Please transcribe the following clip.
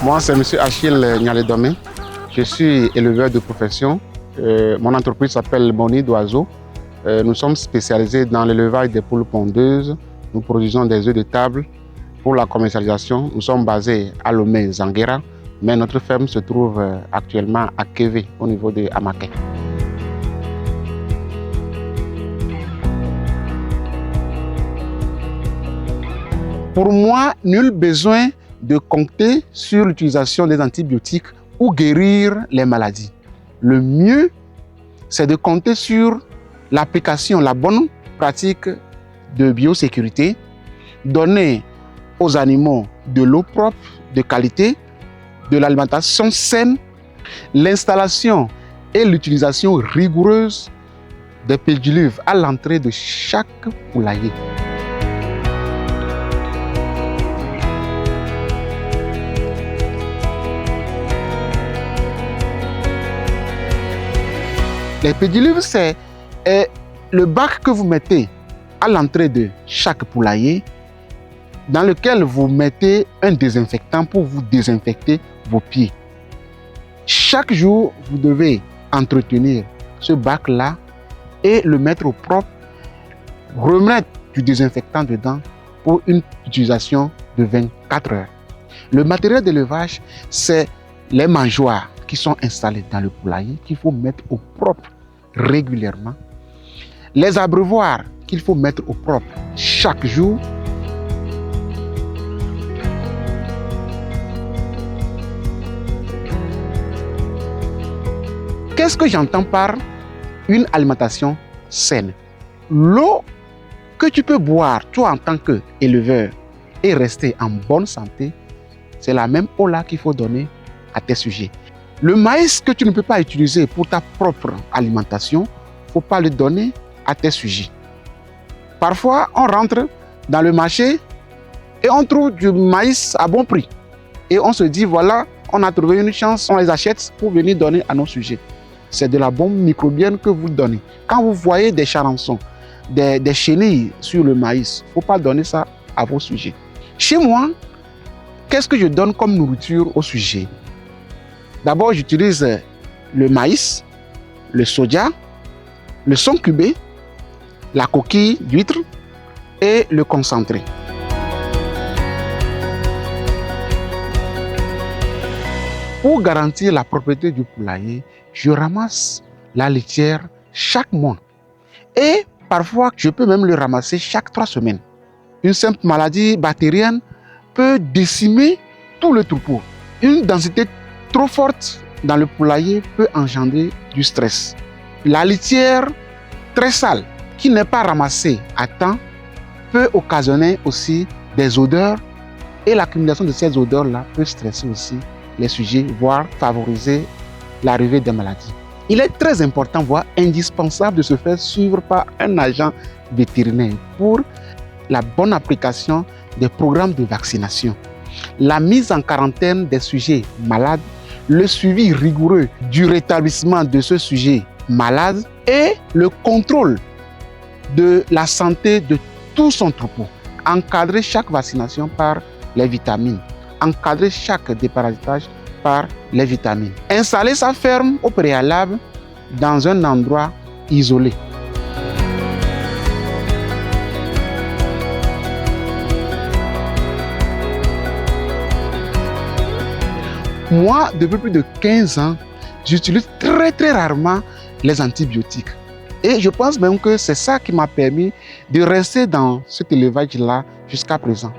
Moi, c'est M. Achille Nyaledome. Je suis éleveur de profession. Mon entreprise s'appelle Mon Nid d'Oiseau. Nous sommes spécialisés dans l'élevage des poules pondeuses. Nous produisons des œufs de table. Pour la commercialisation, nous sommes basés à Lomé, Zanguera, mais notre ferme se trouve actuellement à Kévé, au niveau de Amaké. Pour moi, nul besoin de compter sur l'utilisation des antibiotiques pour guérir les maladies. Le mieux, c'est de compter sur l'application, la bonne pratique de biosécurité, donner aux animaux de l'eau propre, de qualité, de l'alimentation saine, l'installation et l'utilisation rigoureuse des pédiluves à l'entrée de chaque poulailler. Les pédiluves, c'est le bac que vous mettez à l'entrée de chaque poulailler, dans lequel vous mettez un désinfectant pour vous désinfecter vos pieds. Chaque jour, vous devez entretenir ce bac-là et le mettre au propre, remettre du désinfectant dedans pour une utilisation de 24 heures. Le matériel d'élevage, c'est les mangeoires qui sont installés dans le poulailler, qu'il faut mettre au propre régulièrement. Les abreuvoirs qu'il faut mettre au propre chaque jour. Qu'est-ce que j'entends par une alimentation saine? L'eau que tu peux boire, toi en tant qu'éleveur, et rester en bonne santé, c'est la même eau-là qu'il faut donner à tes sujets. Le maïs que tu ne peux pas utiliser pour ta propre alimentation, il ne faut pas le donner à tes sujets. Parfois, on rentre dans le marché et on trouve du maïs à bon prix. Et on se dit, voilà, on a trouvé une chance, on les achète pour venir donner à nos sujets. C'est de la bombe microbienne que vous donnez. Quand vous voyez des charançons, des chenilles sur le maïs, il ne faut pas donner ça à vos sujets. Chez moi, qu'est-ce que je donne comme nourriture aux sujets? D'abord, j'utilise le maïs, le soja, le son cubé, la coquille d'huître et le concentré. Pour garantir la propriété du poulailler, je ramasse la litière chaque mois. Et parfois, je peux même le ramasser chaque 3 semaines. Une simple maladie bactérienne peut décimer tout le troupeau. Une densité trop forte dans le poulailler peut engendrer du stress. La litière très sale, qui n'est pas ramassée à temps, peut occasionner aussi des odeurs. Et l'accumulation de ces odeurs-là peut stresser aussi les sujets, voire favoriser l'arrivée des maladies. Il est très important, voire indispensable de se faire suivre par un agent vétérinaire pour la bonne application des programmes de vaccination, la mise en quarantaine des sujets malades, le suivi rigoureux du rétablissement de ce sujet malade et le contrôle de la santé de tout son troupeau. Encadrer chaque vaccination par les vitamines, encadrer chaque déparasitage par les vitamines. Installer sa ferme au préalable dans un endroit isolé. Moi, depuis plus de 15 ans, j'utilise très rarement les antibiotiques. Et je pense même que c'est ça qui m'a permis de rester dans cet élevage-là jusqu'à présent.